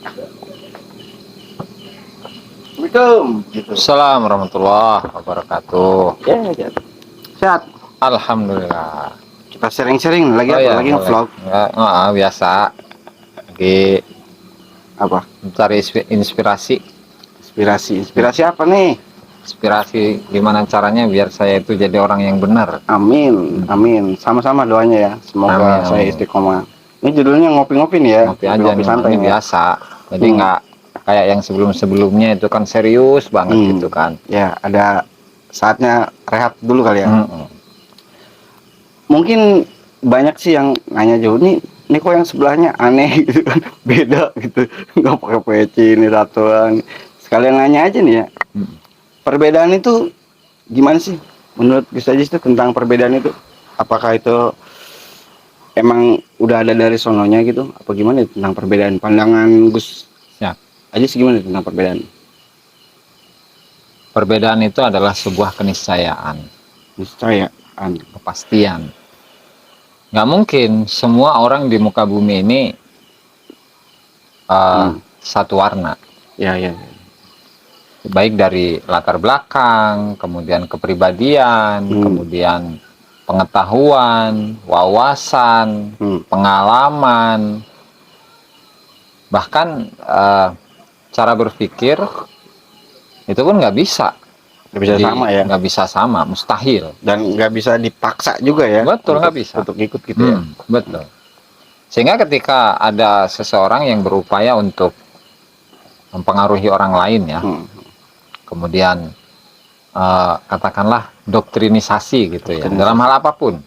Assalamualaikum. Assalamualaikum warahmatullahi wabarakatuh. Ya, ya. Sehat. Alhamdulillah. Kita sharing-sharing lagi Oh apa? ya, Lagi boleh. nge-vlog. Biasa. Lagi Apa? mencari inspirasi. Inspirasi apa nih? Inspirasi gimana caranya biar saya itu jadi orang yang benar. Amin, amin. Sama-sama doanya ya. Semoga Amin, saya amin. istiqomah. Ini judulnya ngopi-ngopi nih ya. Ngopi aja Ngopi-ngopi nih, santai ini ya. biasa. Jadi nggak kayak yang sebelum-sebelumnya itu kan serius banget gitu kan. Ya, ada saatnya rehat dulu kali ya. Mungkin banyak sih yang nanya jauh nih kok yang sebelahnya aneh gitu kan, beda gitu, nggak pakai peci ini tatoan. Sekalian nanya aja nih ya, perbedaan itu gimana sih menurut Gus Ajis itu tentang perbedaan itu? Apakah itu emang udah ada dari sononya gitu, apa gimana tentang perbedaan pandangan Gus Ya. Ajis gimana tentang perbedaan? Perbedaan itu adalah sebuah keniscayaan, Niscayaan. kepastian. Nggak mungkin semua orang di muka bumi ini satu warna. Ya. Baik dari latar belakang, kemudian kepribadian, kemudian pengetahuan, wawasan, pengalaman, bahkan cara berpikir itu pun nggak bisa sama ya, nggak bisa sama, mustahil, dan nggak bisa dipaksa juga ya. Betul, nggak bisa untuk ikut gitu ya. Betul. Sehingga ketika ada seseorang yang berupaya untuk mempengaruhi orang lain ya, kemudian katakanlah doktrinisasi gitu ya, dalam hal apapun,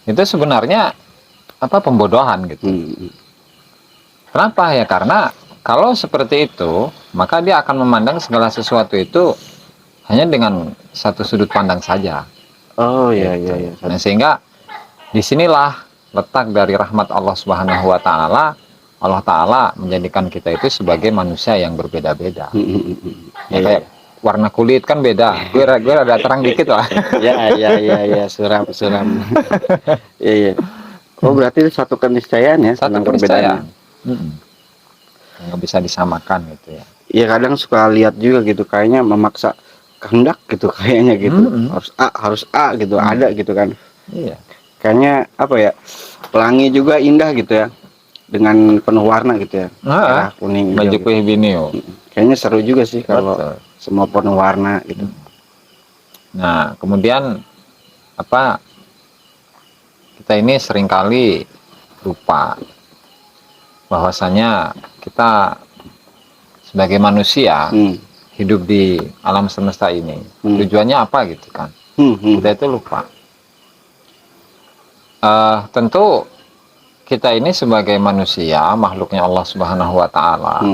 itu sebenarnya pembodohan gitu. Kenapa ya? Karena kalau seperti itu, maka dia akan memandang segala sesuatu itu hanya dengan satu sudut pandang saja. Oh iya, gitu. iya. Nah, sehingga disinilah letak dari rahmat Allah Subhanahu Wa Taala. Allah Taala menjadikan kita itu sebagai manusia yang berbeda-beda. Ya, kayak warna kulit kan beda. Gue ada terang dikit lah. Ya, suram. Iya. Oh, berarti satu keniscayaan ya, Satu keniscayaan. Nggak bisa disamakan gitu ya. Iya, kadang suka lihat juga gitu, kayaknya memaksa kehendak gitu kayaknya gitu. Harus A gitu, ada gitu kan. Iya. Kayaknya apa ya? Pelangi juga indah gitu ya. Dengan penuh warna gitu ya. Merah, kuning, baju hijau. kue binio. Kayaknya seru juga sih kalau semua penuh warna gitu. Nah, kemudian kita ini seringkali lupa bahwasanya kita sebagai manusia hidup di alam semesta ini tujuannya apa gitu kan. Kita itu lupa. Tentu kita ini sebagai manusia, makhluknya Allah Subhanahu Wa Taala,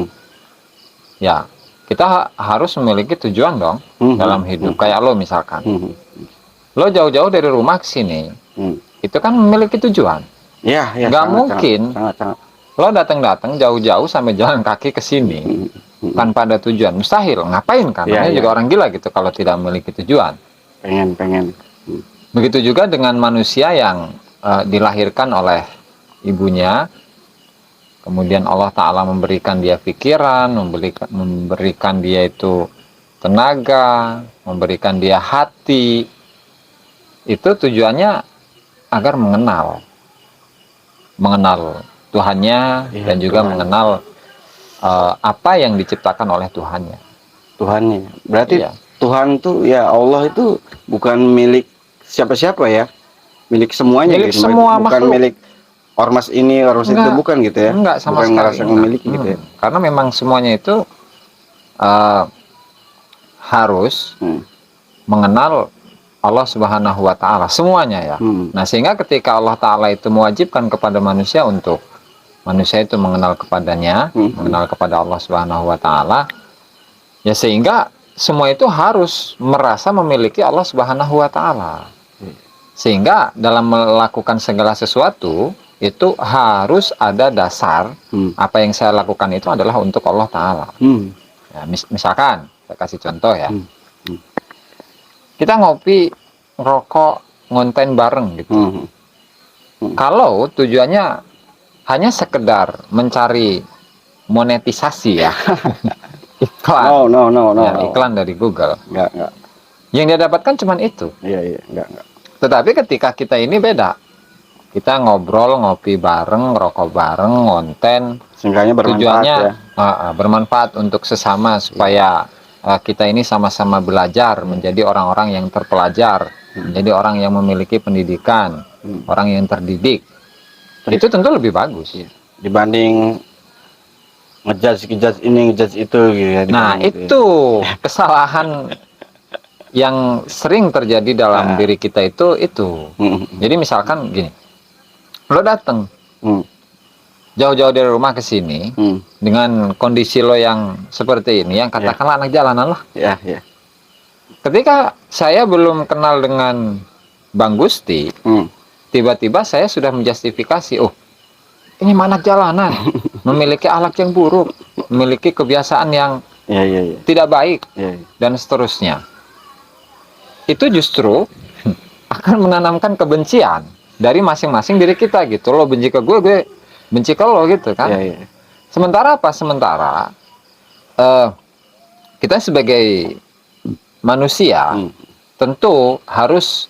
ya kita harus memiliki tujuan dong dalam hidup. Kayak lo misalkan, lo jauh-jauh dari rumah ke sini, itu kan memiliki tujuan. Ya, nggak mungkin sangat. Lo datang jauh-jauh sampai jalan kaki ke sini tanpa ada tujuan, mustahil. Ngapain kan? Namanya juga orang gila gitu kalau tidak memiliki tujuan. Pengen. Begitu juga dengan manusia yang dilahirkan oleh ibunya, kemudian Allah Ta'ala memberikan dia pikiran, memberikan dia itu tenaga, memberikan dia hati. Itu tujuannya agar mengenal Tuhannya, dan juga mengenal apa yang diciptakan oleh Tuhannya. Berarti Tuhan tuh ya, Allah itu bukan milik siapa-siapa ya, milik semuanya, milik gitu. Semua bukan makhluk. Milik ormas ini, ormas itu, bukan gitu ya. Enggak, sama bukan sekali ngerasa memiliki gitu ya. Karena memang semuanya itu harus mengenal Allah Subhanahu Wa Taala, semuanya ya. Nah, sehingga ketika Allah Ta'ala itu mewajibkan kepada manusia untuk manusia itu mengenal kepadanya, mengenal kepada Allah Subhanahu Wa Taala, ya sehingga semua itu harus merasa memiliki Allah Subhanahu Wa Taala. Sehingga dalam melakukan segala sesuatu itu harus ada dasar, apa yang saya lakukan itu adalah untuk Allah Ta'ala. Ya, misalkan saya kasih contoh ya, kita ngopi, ngerokok, ngonten bareng gitu. Kalau tujuannya hanya sekedar mencari monetisasi ya. Iklan. No. Ya, iklan dari Google. Enggak. Yang dia dapatkan cuma itu. Iya, enggak. Tetapi ketika kita ini beda. Kita ngobrol, ngopi bareng, rokok bareng, ngonten. Seenggaknya bermanfaat Tujuannya ya. bermanfaat untuk sesama supaya kita ini sama-sama belajar menjadi orang-orang yang terpelajar, menjadi orang yang memiliki pendidikan, orang yang terdidik. Itu tentu lebih bagus. Dibanding ngejudge ini, ngejudge itu gitu ya. Nah, itu kesalahan yang sering terjadi dalam diri kita itu. Jadi misalkan gini, lo datang jauh-jauh dari rumah ke sini dengan kondisi lo yang seperti ini, yang katakanlah anak jalanan lah. Ya. Ketika saya belum kenal dengan Bang Gusti, tiba-tiba saya sudah menjustifikasi, oh ini anak jalanan, memiliki akhlak yang buruk, memiliki kebiasaan yang tidak baik, dan seterusnya. Itu justru akan menanamkan kebencian dari masing-masing diri kita gitu. Lo benci ke gue benci ke lo gitu kan. Sementara apa? Sementara kita sebagai manusia tentu harus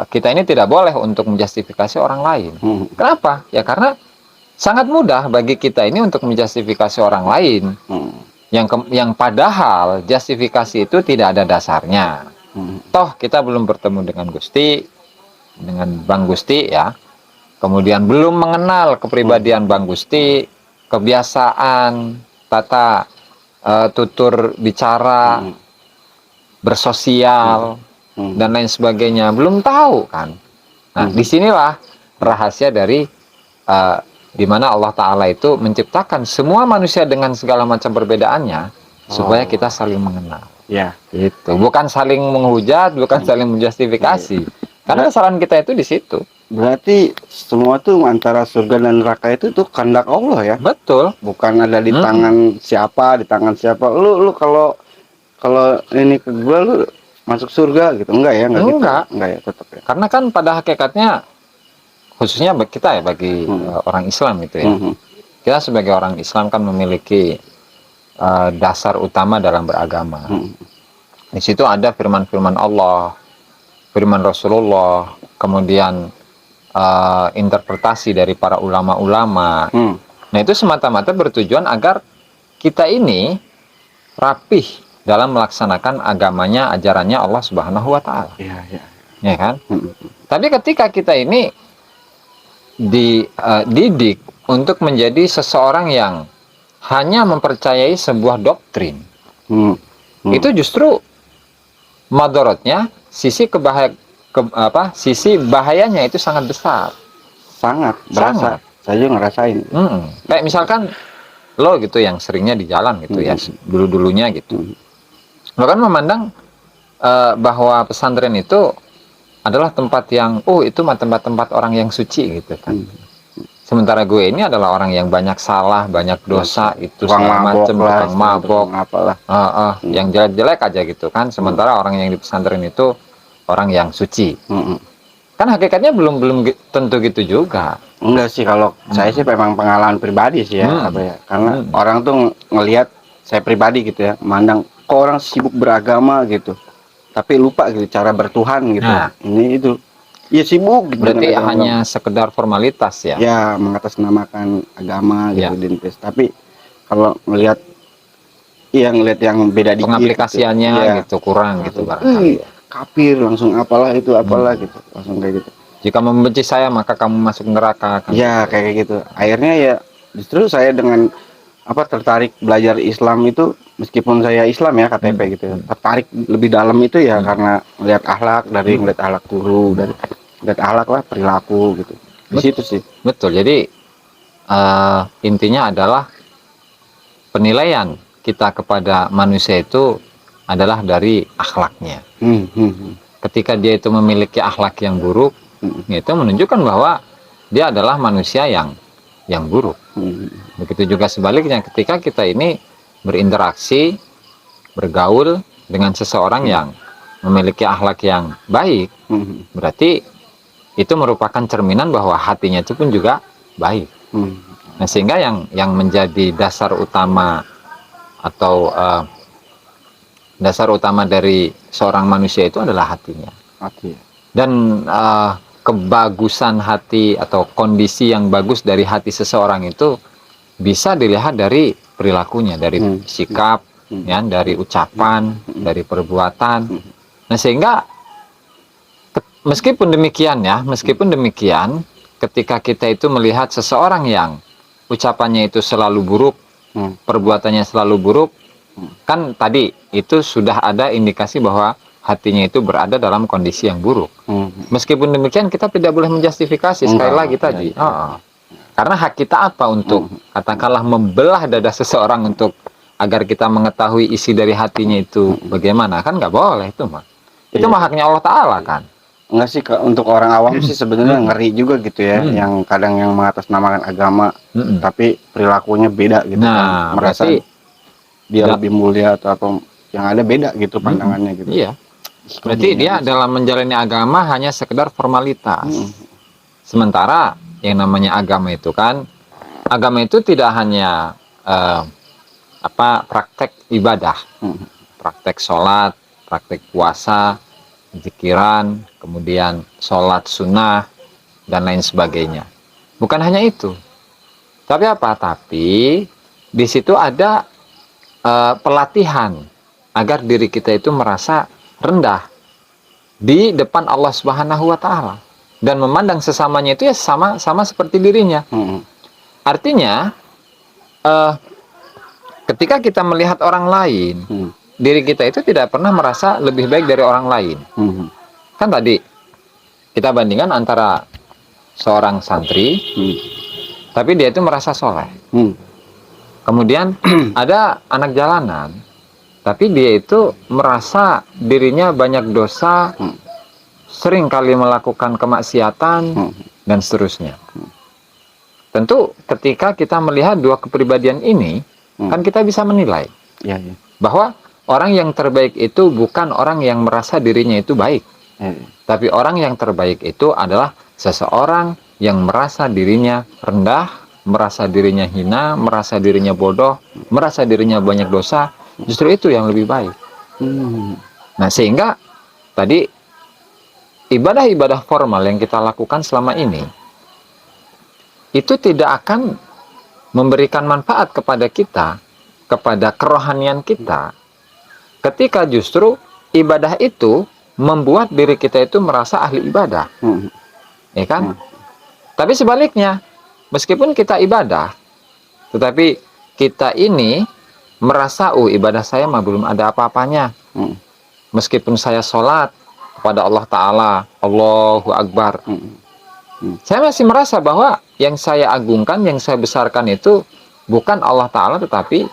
kita ini tidak boleh untuk menjustifikasi orang lain. Kenapa? Ya karena sangat mudah bagi kita ini untuk menjustifikasi orang lain yang padahal justifikasi itu tidak ada dasarnya. Toh kita belum bertemu dengan Gusti, dengan Bang Gusti ya. Kemudian belum mengenal kepribadian Bang Gusti, kebiasaan, tata tutur bicara, bersosial, dan lain sebagainya. Belum tahu kan. Nah, disinilah rahasia dari di mana Allah Ta'ala itu menciptakan semua manusia dengan segala macam perbedaannya supaya kita saling mengenal. Ya. Itu bukan saling menghujat, bukan saling menjustifikasi. Karena kesalahan kita itu di situ. Berarti semua tuh antara surga dan neraka itu tuh kehendak Allah ya. Betul. Bukan ada di tangan siapa, di tangan siapa. Lu kalau ini ke gua lu masuk surga gitu. Enggak ya, Enggak. Gitu. Enggak ya, tetap ya. Karena kan pada hakikatnya khususnya kita ya bagi orang Islam itu ya. Kita sebagai orang Islam kan memiliki dasar utama dalam beragama. Di situ ada firman-firman Allah, firman Rasulullah, kemudian interpretasi dari para ulama-ulama. Nah, itu semata-mata bertujuan agar kita ini rapih dalam melaksanakan agamanya, ajarannya Allah Subhanahu wa Ta'ala. Ya kan? Tapi ketika kita ini dididik untuk menjadi seseorang yang hanya mempercayai sebuah doktrin, itu justru madorotnya, sisi bahayanya itu sangat besar. Sangat berasa. Saya juga ngerasain. Kayak misalkan lo gitu yang seringnya di jalan gitu ya, dulu-dulunya gitu. Lo kan memandang bahwa pesantren itu adalah tempat yang, itu tempat-tempat orang yang suci gitu kan. Sementara gue ini adalah orang yang banyak salah, banyak dosa, itu segala macam, tukang mabok, yang jelek-jelek aja gitu kan. Sementara orang yang di pesantren itu orang yang suci. Kan hakikatnya belum tentu gitu juga. Enggak sih, kalau saya sih memang pengalaman pribadi sih ya, karena orang tuh ngelihat saya pribadi gitu ya, memandang kok orang sibuk beragama gitu, tapi lupa gitu cara bertuhan gitu. Ini itu. Ya sibuk gitu. Berarti hanya sekedar formalitas ya? Ya, mengatasnamakan agama gitu dintis. Tapi kalau ngelihat yang beda dikit, pengaplikasiannya gitu kurang gitu barangkali. Kafir langsung apalah itu gitu, langsung kayak gitu. Jika membenci saya maka kamu masuk neraka kan? Ya kayak gitu. Akhirnya ya justru saya dengan tertarik belajar Islam itu, meskipun saya Islam ya KTP gitu, tertarik lebih dalam itu ya karena melihat akhlak, dari ngeliat akhlak guru, dari ngeliat akhlak lah, perilaku gitu. Di situ sih. Betul. Jadi intinya adalah penilaian kita kepada manusia itu adalah dari akhlaknya. Ketika dia itu memiliki akhlak yang buruk, itu menunjukkan bahwa dia adalah manusia yang buruk. Begitu juga sebaliknya, ketika kita ini berinteraksi, bergaul dengan seseorang yang memiliki akhlak yang baik, berarti itu merupakan cerminan bahwa hatinya itu pun juga baik. Nah, sehingga yang menjadi dasar utama atau dasar utama dari seorang manusia itu adalah hatinya. Hati. Dan kebagusan hati atau kondisi yang bagus dari hati seseorang itu bisa dilihat dari perilakunya, dari sikap, ya, dari ucapan, dari perbuatan. Nah, sehingga meskipun demikian, ketika kita itu melihat seseorang yang ucapannya itu selalu buruk, perbuatannya selalu buruk, kan tadi itu sudah ada indikasi bahwa hatinya itu berada dalam kondisi yang buruk. Meskipun demikian kita tidak boleh menjustifikasi sekali lagi tadi. Karena hak kita apa untuk katakanlah membelah dada seseorang untuk agar kita mengetahui isi dari hatinya itu bagaimana, kan nggak boleh itu mah. Itu mah haknya Allah Ta'ala kan. Enggak sih, untuk orang awam sih sebenarnya ngeri juga gitu ya, yang kadang yang mengatasnamakan agama tapi perilakunya beda gitu kan, merasa dia lebih mulia atau apa, yang ada beda gitu pandangannya gitu. Iya. Berarti dia dalam menjalani agama hanya sekedar formalitas. Sementara yang namanya agama itu kan, agama itu tidak hanya praktek ibadah, praktek sholat, praktek puasa, zikiran, kemudian sholat sunnah dan lain sebagainya. Bukan hanya itu. Tapi apa? Tapi di situ ada pelatihan agar diri kita itu merasa rendah di depan Allah Subhanahu wa Ta'ala dan memandang sesamanya itu ya sama seperti dirinya. Artinya ketika kita melihat orang lain, diri kita itu tidak pernah merasa lebih baik dari orang lain. Kan tadi kita bandingkan antara seorang santri tapi dia itu merasa soleh. Kemudian ada anak jalanan, tapi dia itu merasa dirinya banyak dosa, sering kali melakukan kemaksiatan, dan seterusnya. Tentu ketika kita melihat dua kepribadian ini, kan kita bisa menilai bahwa orang yang terbaik itu bukan orang yang merasa dirinya itu baik. Tapi orang yang terbaik itu adalah seseorang yang merasa dirinya rendah, merasa dirinya hina, merasa dirinya bodoh, merasa dirinya banyak dosa. Justru itu yang lebih baik. Nah, sehingga tadi ibadah-ibadah formal yang kita lakukan selama ini itu tidak akan memberikan manfaat kepada kita, kepada kerohanian kita, ketika justru ibadah itu membuat diri kita itu merasa ahli ibadah. Ya kan? Tapi sebaliknya, meskipun kita ibadah, tetapi kita ini merasa, ibadah saya mah belum ada apa-apanya. Meskipun saya sholat kepada Allah Ta'ala, Allahu Akbar, saya masih merasa bahwa yang saya agungkan, yang saya besarkan itu bukan Allah Ta'ala, tetapi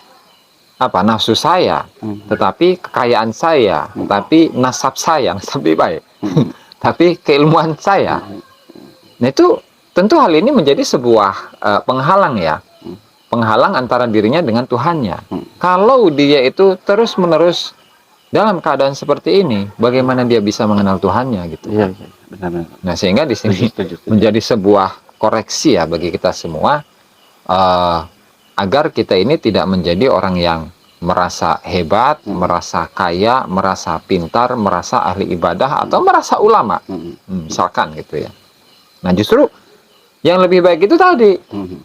nafsu saya, tetapi kekayaan saya, tetapi nasab saya, nasab lebih baik, tapi keilmuan saya. Nah, itu tentu hal ini menjadi sebuah penghalang ya, penghalang antara dirinya dengan Tuhannya. Kalau dia itu terus-menerus dalam keadaan seperti ini, bagaimana dia bisa mengenal Tuhannya gitu? Iya, benar. Nah, sehingga di sini menjadi sebuah koreksi ya bagi kita semua, agar kita ini tidak menjadi orang yang merasa hebat, merasa kaya, merasa pintar, merasa ahli ibadah, atau merasa ulama, misalkan gitu ya. Nah, justru yang lebih baik itu tadi.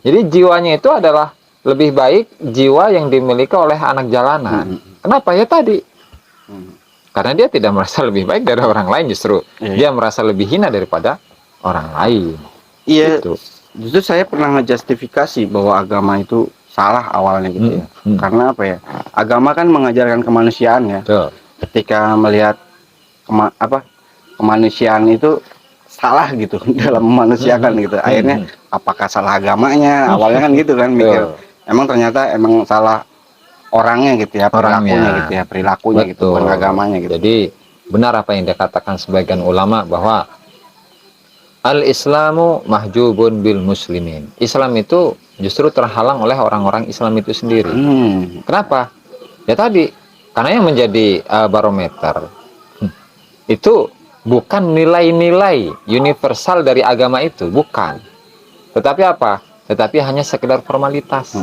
Jadi jiwanya itu adalah lebih baik jiwa yang dimiliki oleh anak jalanan. Kenapa? Ya tadi. Karena dia tidak merasa lebih baik dari orang lain, justru dia merasa lebih hina daripada orang lain. Iya. Gitu. Justru saya pernah ngejustifikasi bahwa agama itu salah awalnya gitu ya. Karena apa ya? Agama kan mengajarkan kemanusiaan ya. Betul. Ketika melihat kemanusiaan itu salah gitu dalam memanusiakan gitu. Akhirnya apakah salah agamanya? Awalnya kan gitu kan mikir. Emang ternyata salah orangnya gitu ya, perilakunya gitu, bukan agamanya gitu. Jadi benar apa yang dikatakan sebagian ulama bahwa al-Islamu mahjubun bil muslimin. Islam itu justru terhalang oleh orang-orang Islam itu sendiri. Kenapa? Ya tadi, karena yang menjadi barometer itu bukan nilai-nilai universal dari agama itu, bukan. Tetapi apa? tetapi hanya sekedar formalitas.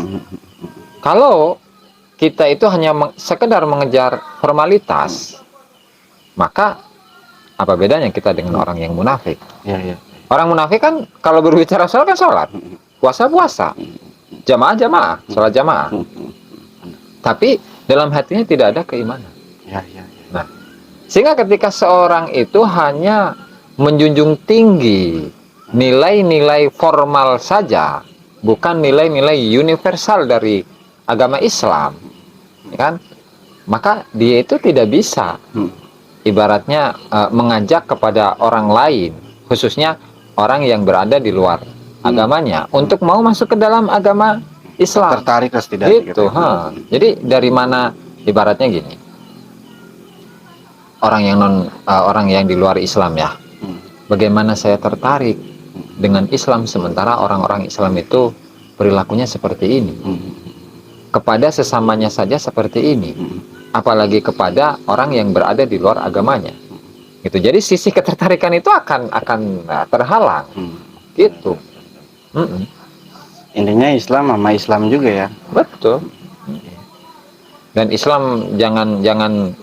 Kalau kita itu hanya sekedar mengejar formalitas, maka apa bedanya kita dengan orang yang munafik? Ya, ya. Orang munafik kan kalau berbicara sholat kan sholat, puasa puasa, jamaah jamaah, sholat jamaah. Tapi dalam hatinya tidak ada keimanan. Ya, ya, ya. Nah, sehingga ketika seorang itu hanya menjunjung tinggi nilai-nilai formal saja, bukan nilai-nilai universal dari agama Islam, ya kan? Maka dia itu tidak bisa, ibaratnya mengajak kepada orang lain, khususnya orang yang berada di luar agamanya, untuk mau masuk ke dalam agama Islam. Tertarik lah tidak Gitu, Jadi dari mana, ibaratnya gini, orang yang di luar Islam ya, bagaimana saya tertarik dengan Islam sementara orang-orang Islam itu perilakunya seperti ini, kepada sesamanya saja seperti ini, apalagi kepada orang yang berada di luar agamanya. Gitu. Jadi sisi ketertarikan itu akan terhalang. Gitu. Intinya Islam sama Islam juga ya. Betul. Dan Islam jangan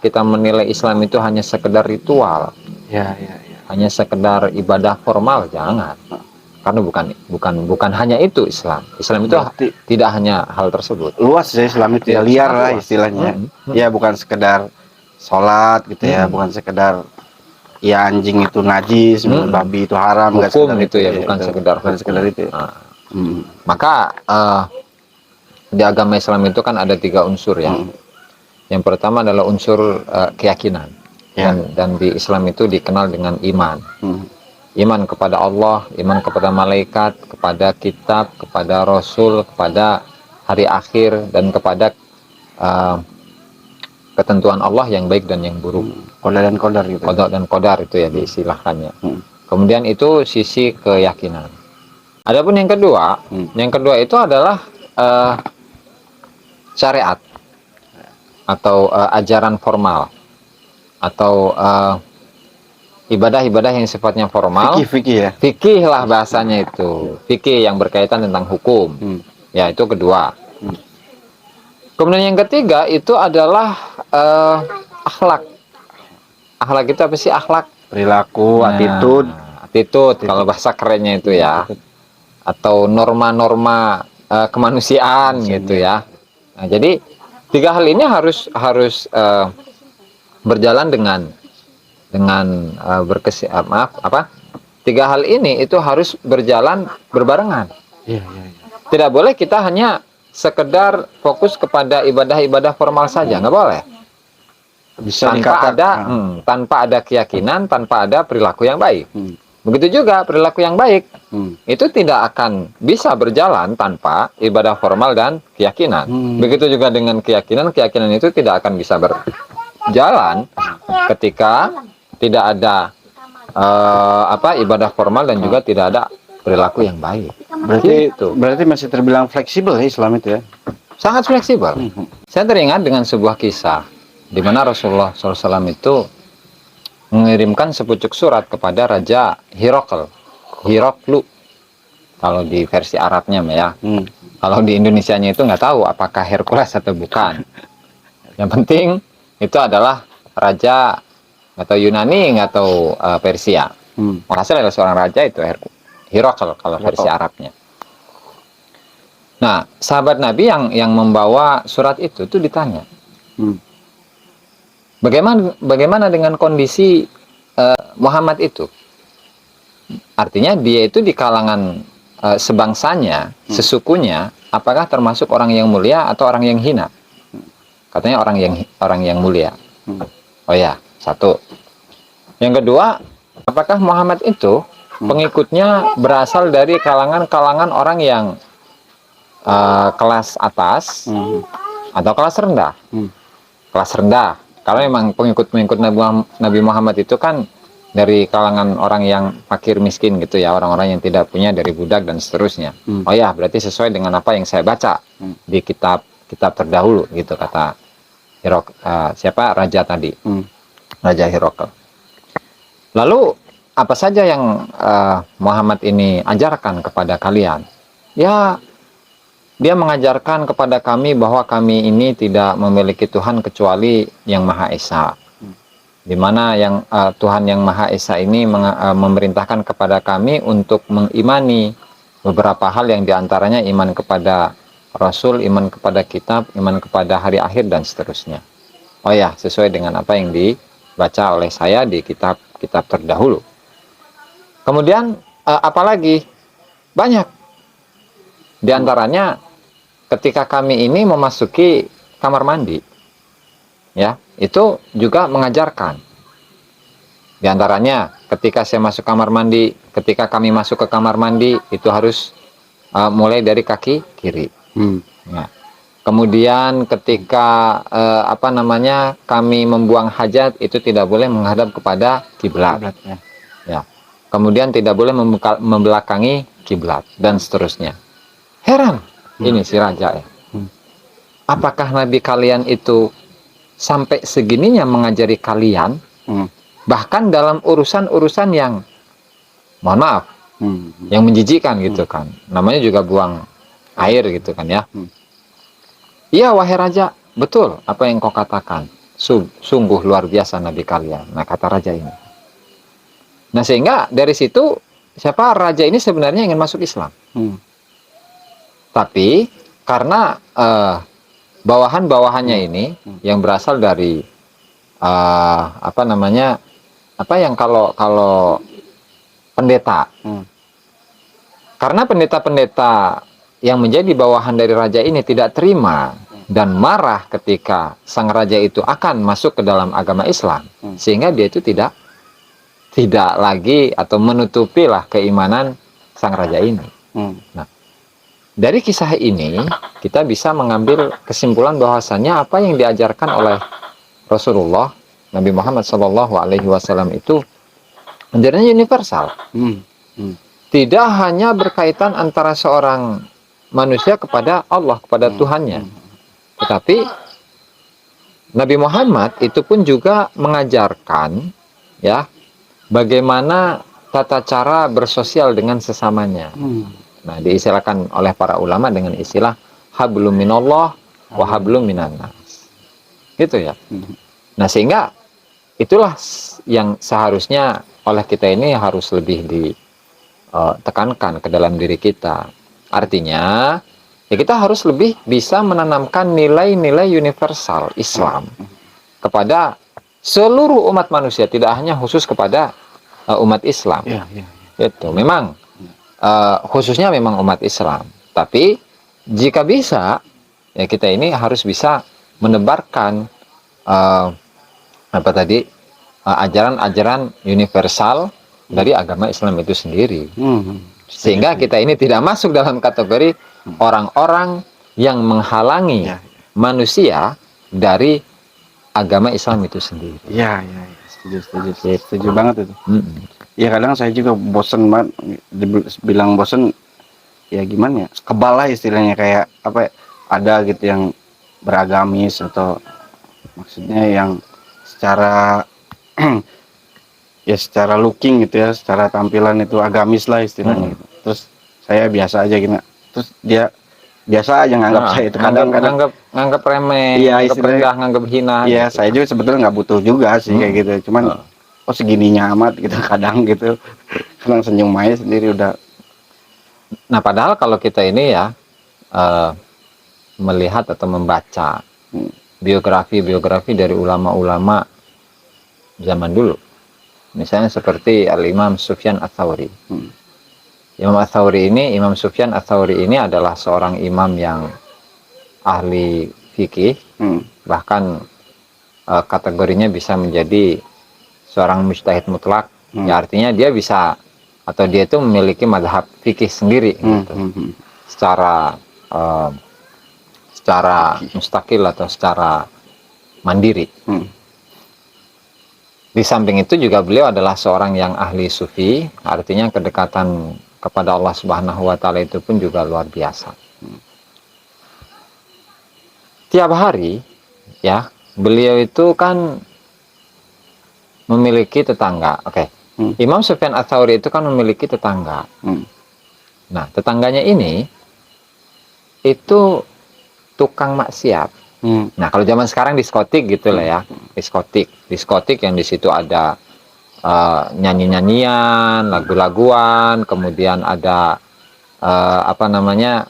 kita menilai Islam itu hanya sekedar ritual. Ya, ya, ya. Hanya sekedar ibadah formal, jangan. Karena bukan hanya itu Islam. Islam itu tidak hanya hal tersebut. Luas ya Islam itu ya, liar lah istilahnya. Ya bukan sekedar sholat gitu ya, bukan sekedar ya anjing itu najis, babi itu haram, hukum itu ya, bukan sekedar itu. Maka di agama Islam itu kan ada 3 unsur ya. Yang pertama adalah unsur keyakinan. Dan di Islam itu dikenal dengan iman. Iman kepada Allah, iman kepada malaikat, kepada kitab, kepada rasul, kepada hari akhir, dan kepada ketentuan Allah yang baik dan yang buruk. Qada dan qadar gitu. Qada dan qadar itu ya diistilahkannya. Kemudian itu sisi keyakinan. Adapun yang kedua, itu adalah syariat atau ajaran formal atau ibadah-ibadah yang sifatnya formal. Fikih ya. Fikih lah bahasanya itu. Fikih yang berkaitan tentang hukum. Ya, itu kedua. Kemudian yang ketiga itu adalah akhlak. Akhlak itu apa sih akhlak? Perilaku, attitude. Attitude kalau bahasa kerennya itu ya. Atau norma-norma kemanusiaan gitu ya. Nah, jadi 3 hal ini harus berjalan dengan 3 hal ini itu harus berjalan berbarengan. Tidak boleh kita hanya sekedar fokus kepada ibadah-ibadah formal saja, nggak boleh. Bisa tanpa ada keyakinan, tanpa ada perilaku yang baik. Begitu juga perilaku yang baik itu tidak akan bisa berjalan tanpa ibadah formal dan keyakinan. Begitu juga dengan keyakinan itu tidak akan bisa berjalan ketika tidak ada ibadah formal dan juga tidak ada perilaku yang baik. Berarti masih terbilang fleksibel ya Islam itu ya? Sangat fleksibel. Saya teringat dengan sebuah kisah di mana Rasulullah SAW itu mengirimkan sepucuk surat kepada Raja Hiroklu. Kalau di versi Arabnya ya. Kalau di Indonesianya itu nggak tahu apakah Hercules atau bukan. Yang penting itu adalah raja atau Yunani atau Persia. Hasil adalah seorang raja itu Hirokl kalau versi Arabnya. Nah, sahabat Nabi yang membawa surat itu ditanya, bagaimana dengan kondisi Muhammad itu? Artinya dia itu di kalangan sebangsanya, sesukunya, apakah termasuk orang yang mulia atau orang yang hina? Katanya orang yang mulia. Oh ya, satu. Yang kedua, apakah Muhammad itu pengikutnya berasal dari kalangan orang yang kelas atas atau kelas rendah? Kelas rendah. Kalau memang pengikut Nabi Muhammad itu kan dari kalangan orang yang fakir miskin gitu ya, orang-orang yang tidak punya dari budak dan seterusnya. Oh ya, berarti sesuai dengan apa yang saya baca di kitab terdahulu gitu, kata raja tadi, Raja Hirokl. Lalu apa saja yang Muhammad ini ajarkan kepada kalian? Ya, dia mengajarkan kepada kami bahwa kami ini tidak memiliki Tuhan kecuali Yang Maha Esa. Di mana yang Tuhan Yang Maha Esa ini memerintahkan kepada kami untuk mengimani beberapa hal, yang diantaranya iman kepada Rasul, iman kepada kitab, iman kepada hari akhir, dan seterusnya. Oh ya, sesuai dengan apa yang dibaca oleh saya di kitab-kitab terdahulu. Kemudian apalagi? Banyak. Di antaranya ketika kami ini memasuki kamar mandi, ya, itu juga mengajarkan. Di antaranya ketika saya masuk kamar mandi, ketika kami masuk ke kamar mandi, itu harus mulai dari kaki kiri. Ya. Kemudian ketika kami membuang hajat, itu tidak boleh menghadap kepada kiblat. Ya. Kemudian tidak boleh membelakangi kiblat, dan seterusnya. Heran ini si raja ya. Apakah Nabi kalian itu sampai segininya mengajari kalian, bahkan dalam urusan-urusan yang, mohon maaf, yang menjijikkan gitu kan. Namanya juga buang air gitu kan ya. Iya wahai raja, betul apa yang kau katakan. Sungguh luar biasa Nabi kalian. Nah, kata raja ini. Nah, sehingga dari situ siapa raja ini sebenarnya ingin masuk Islam. Tapi karena bawahan-bawahannya ini yang berasal dari kalau pendeta. Karena pendeta-pendeta yang menjadi bawahan dari raja ini tidak terima dan marah ketika sang raja itu akan masuk ke dalam agama Islam, sehingga dia itu tidak lagi atau menutupilah keimanan sang raja ini. Nah, dari kisah ini kita bisa mengambil kesimpulan bahwasannya apa yang diajarkan oleh Rasulullah Nabi Muhammad SAW itu menjadinya universal. Tidak hanya berkaitan antara seorang manusia kepada Allah, kepada Tuhannya, tetapi Nabi Muhammad itu pun juga mengajarkan ya bagaimana tata cara bersosial dengan sesamanya. Nah, diistilahkan oleh para ulama dengan istilah hablum minallah wa hablum minannas. Gitu ya. Nah, sehingga itulah yang seharusnya oleh kita ini harus lebih ditekankan ke dalam diri kita. Artinya, ya kita harus lebih bisa menanamkan nilai-nilai universal Islam kepada seluruh umat manusia, tidak hanya khusus kepada umat Islam. Itu memang khususnya memang umat Islam. Tapi jika bisa, ya kita ini harus bisa menebarkan ajaran-ajaran universal dari agama Islam itu sendiri. Sehingga kita ini tidak masuk dalam kategori orang-orang yang menghalangi manusia dari agama Islam itu sendiri. Iya, setuju banget itu. Ya kadang saya juga bosen banget, bilang bosen, ya gimana ya, kebal lah istilahnya, kayak apa, ada gitu yang beragamis atau maksudnya yang secara ya secara looking gitu ya, secara tampilan itu agamis lah istilahnya gitu. Terus saya biasa aja gitu, terus dia biasa aja nganggap saya itu kadang-kadang nganggap remeh, iya, nganggap rendah, nganggap hina. Iya, gitu. Saya juga sebetulnya nggak butuh juga sih kayak gitu, cuman oh segininya amat gitu kadang gitu. Kadang senyum aja sendiri udah. Nah, padahal kalau kita ini ya melihat atau membaca biografi dari ulama-ulama zaman dulu, misalnya seperti Al-Imam Sufyan Ats-Tsauri. Imam Sufyan Ats-Tsauri ini adalah seorang imam yang ahli fikih, bahkan kategorinya bisa menjadi seorang mujtahid mutlak. Ya, artinya dia bisa atau dia itu memiliki mazhab fikih sendiri gitu. Secara mustakil atau secara mandiri. Di samping itu juga beliau adalah seorang yang ahli sufi, artinya kedekatan kepada Allah Subhanahu wa taala itu pun juga luar biasa. Tiap hari ya, beliau itu kan memiliki tetangga. Imam Sufyan Ats-Tsauri itu kan memiliki tetangga. Nah, tetangganya ini itu tukang maksiat. Nah, kalau zaman sekarang diskotik gitu lah ya, diskotik yang di situ ada nyanyi-nyanyian, lagu-laguan, kemudian ada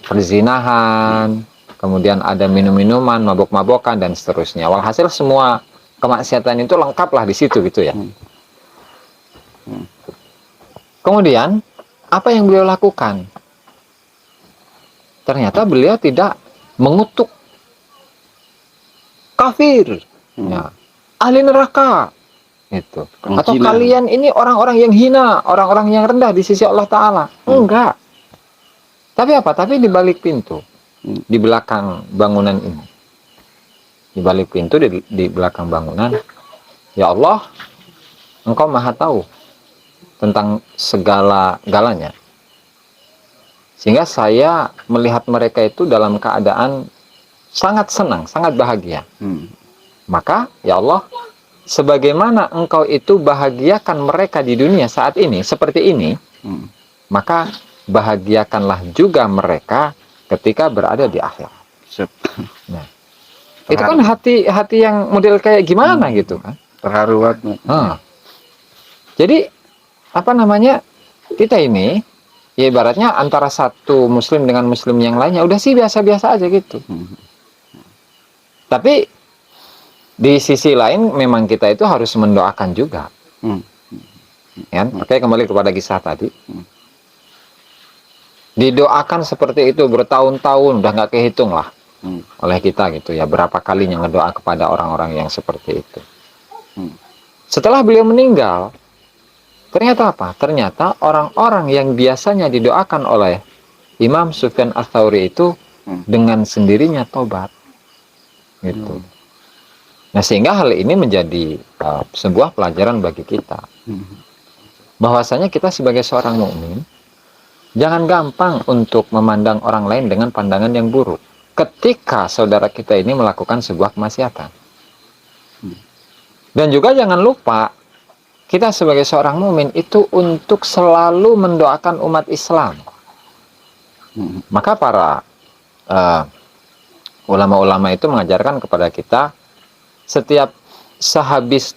perzinahan, kemudian ada minum-minuman, mabok-mabokan dan seterusnya. Walhasil semua kemaksiatan itu lengkap lah di situ gitu ya. Kemudian apa yang beliau lakukan? Ternyata beliau tidak mengutuk kafir, ya, ahli neraka, itu. Atau kalian ini orang-orang yang hina, orang-orang yang rendah di sisi Allah Ta'ala. Enggak. Tapi apa? Tapi di balik pintu, di belakang bangunan ini, di balik pintu, di belakang bangunan, ya Allah, Engkau Maha Tahu tentang segala-galanya. Sehingga saya melihat mereka itu dalam keadaan sangat senang, sangat bahagia. Maka, ya Allah, sebagaimana Engkau itu bahagiakan mereka di dunia saat ini, seperti ini, maka bahagiakanlah juga mereka ketika berada di akhirat. Nah, itu kan hati yang model kayak gimana gitu kan? Terharu banget. Jadi, kita ini, ya ibaratnya antara satu muslim dengan muslim yang lainnya, udah sih biasa-biasa aja gitu. Tapi di sisi lain memang kita itu harus mendoakan juga. Ya, oke, kembali kepada kisah tadi. Didoakan seperti itu bertahun-tahun, udah nggak kehitung lah oleh kita gitu ya, berapa kalinya ngedoa kepada orang-orang yang seperti itu. Setelah beliau meninggal, ternyata apa? Ternyata orang-orang yang biasanya didoakan oleh Imam Sufyan Ats-Tsauri itu dengan sendirinya tobat. Gitu. Nah, sehingga hal ini menjadi sebuah pelajaran bagi kita. Bahwasanya kita sebagai seorang mukmin jangan gampang untuk memandang orang lain dengan pandangan yang buruk ketika saudara kita ini melakukan sebuah kemaksiatan. Dan juga jangan lupa kita sebagai seorang mukmin itu untuk selalu mendoakan umat Islam. Maka para ulama-ulama itu mengajarkan kepada kita setiap sehabis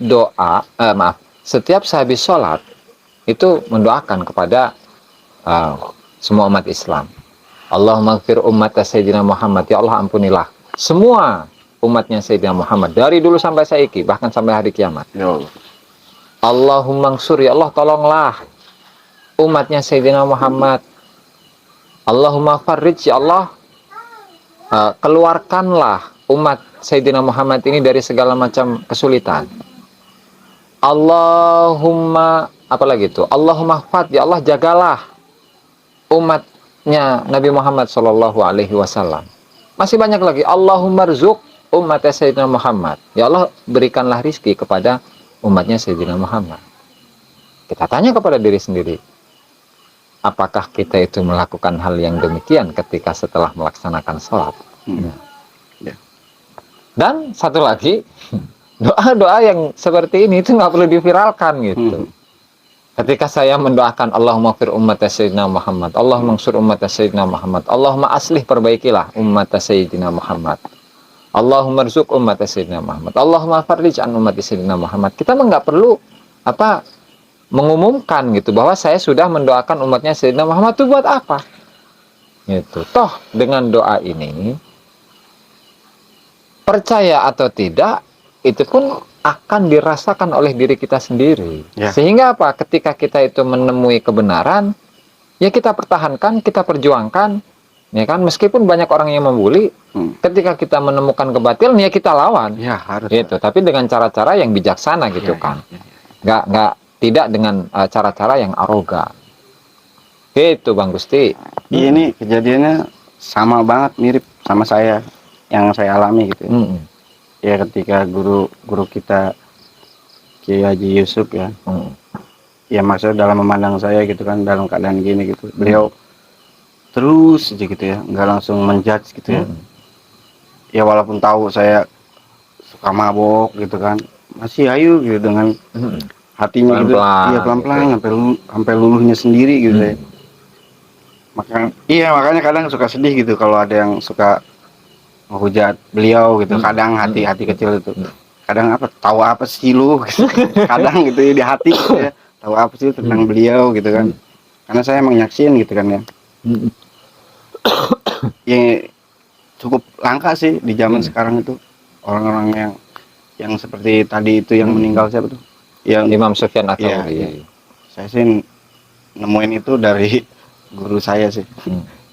sholat itu mendoakan kepada semua umat Islam. Allahumma ighfir ummata Sayyidina Muhammad, ya Allah ampunilah semua umatnya Sayyidina Muhammad dari dulu sampai saiki, bahkan sampai hari kiamat. Ya Allah. Allahumma ansur, ya Allah tolonglah umatnya Sayyidina Muhammad. Allahumma farrij, ya Allah keluarkanlah umat Sayyidina Muhammad ini dari segala macam kesulitan. Allahumma apalagi itu? Allahumma fat, ya Allah jagalah umatnya Nabi Muhammad Shallallahu Alaihi Wasallam. Masih banyak lagi. Allahumma rzuq umat Sayyidina Muhammad. Ya Allah berikanlah rizki kepada umatnya Sayyidina Muhammad. Kita tanya kepada diri sendiri, apakah kita itu melakukan hal yang demikian ketika setelah melaksanakan sholat? Dan satu lagi, doa-doa yang seperti ini itu nggak perlu diviralkan gitu. Ketika saya mendoakan Allahumma fir umat Sayyidina Muhammad, Allahumma mansur umat Sayyidina Muhammad, Allahumma aslih perbaikilah umat Sayyidina Muhammad, Allahumma rzuq umat Sayyidina Muhammad, Allahumma farrij an umat Sayyidina Muhammad. Kita nggak perlu mengumumkan gitu bahwa saya sudah mendoakan umatnya Sayyidina Muhammad. Itu buat apa? Gitu. Toh dengan doa ini, percaya atau tidak, itu pun akan dirasakan oleh diri kita sendiri. Sehingga apa? Ketika kita itu menemui kebenaran, ya kita pertahankan, kita perjuangkan, ya kan? Meskipun banyak orang yang membuli, ketika kita menemukan kebatilan, ya kita lawan. Ya harus. Gitu. Tapi dengan cara-cara yang bijaksana gitu kan. Tidak dengan cara-cara yang arogan. Gitu Bang Gusti. Ini kejadiannya sama banget, mirip sama saya yang saya alami gitu. Ya ketika guru kita Kiai Haji Yusuf ya, ya maksudnya dalam memandang saya gitu kan, dalam keadaan gini gitu, beliau terus aja gitu ya, nggak langsung menjudge gitu ya. Ya walaupun tahu saya suka mabok gitu kan, masih ayo gitu dengan hatinya gitu. Pelan-pelan Iya pelan-pelan gitu. sampai luluhnya sendiri gitu ya. Hmm. Makanya kadang suka sedih gitu kalau ada yang suka menghujat beliau gitu. Kadang hati kecil itu. Kadang apa tahu apa sih lu gitu. Kadang gitu ya di hati gitu ya. Tahu apa sih tentang beliau gitu kan. Karena saya emang nyaksin gitu kan ya. Ya cukup langka sih di zaman sekarang itu orang-orang yang seperti tadi itu yang meninggal siapa tuh? Yang Imam Sufyan iya, Ats-Tsauri. iya. Saya sih nemuin itu dari guru saya sih.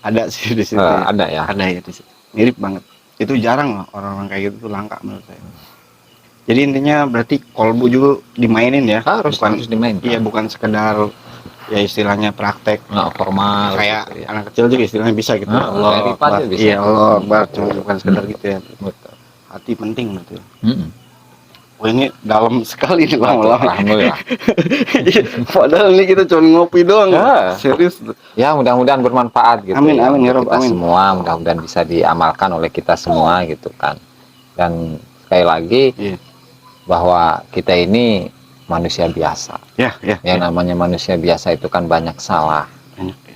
Ada sih di situ. Ya. Ada ya. Ada ya di situ. Mirip banget. Itu jarang loh orang-orang kayak gitu tuh langka menurut saya. Jadi intinya berarti kolbu juga dimainin ya. Harus dimainin. Iya bukan sekedar ya istilahnya praktek Formal kayak gitu ya. anak kecil juga istilahnya bisa gitu. Kayak Rifat juga bisa. Iya Allah Akbar, cuma bukan sekedar gitu ya. Betul. Hati penting gitu ya. Wah ini dalam sekali nih lama-lama. Alhamdulillah. Padahal ini kita cuma ngopi doang. Serius. Ya mudah-mudahan bermanfaat gitu. Amin, amin, ya untuk Rabb, kita amin. semua, mudah-mudahan bisa diamalkan oleh kita semua gitu kan. Dan sekali lagi bahwa kita ini manusia biasa. Yang namanya manusia biasa itu kan banyak salah,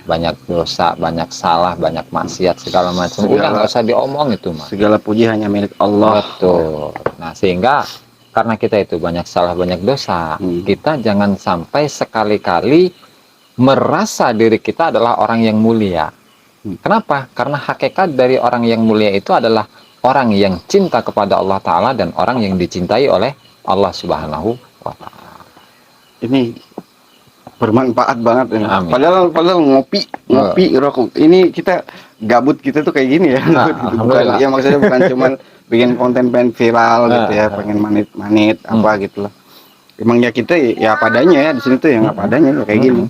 banyak dosa, banyak salah, banyak maksiat segala macam. Udah nggak usah diomong itu mah. Segala puji hanya milik Allah. Betul. Nah sehingga karena kita itu banyak salah, banyak dosa, kita jangan sampai sekali-kali merasa diri kita adalah orang yang mulia. Kenapa? Karena hakikat dari orang yang mulia itu adalah orang yang cinta kepada Allah Ta'ala dan orang yang dicintai oleh Allah Subhanahu wa Ta'ala. Ini bermanfaat banget ini. Amin. Padahal ngopi rokok. Ini kita gabut kita tuh kayak gini ya. Bukan, ya maksudnya bukan cuman bikin konten pengen viral gitu ya, pengen manit apa gitu lah. Emang ya kita ya padanya ya di sini tuh yang apa adanya kayak gini.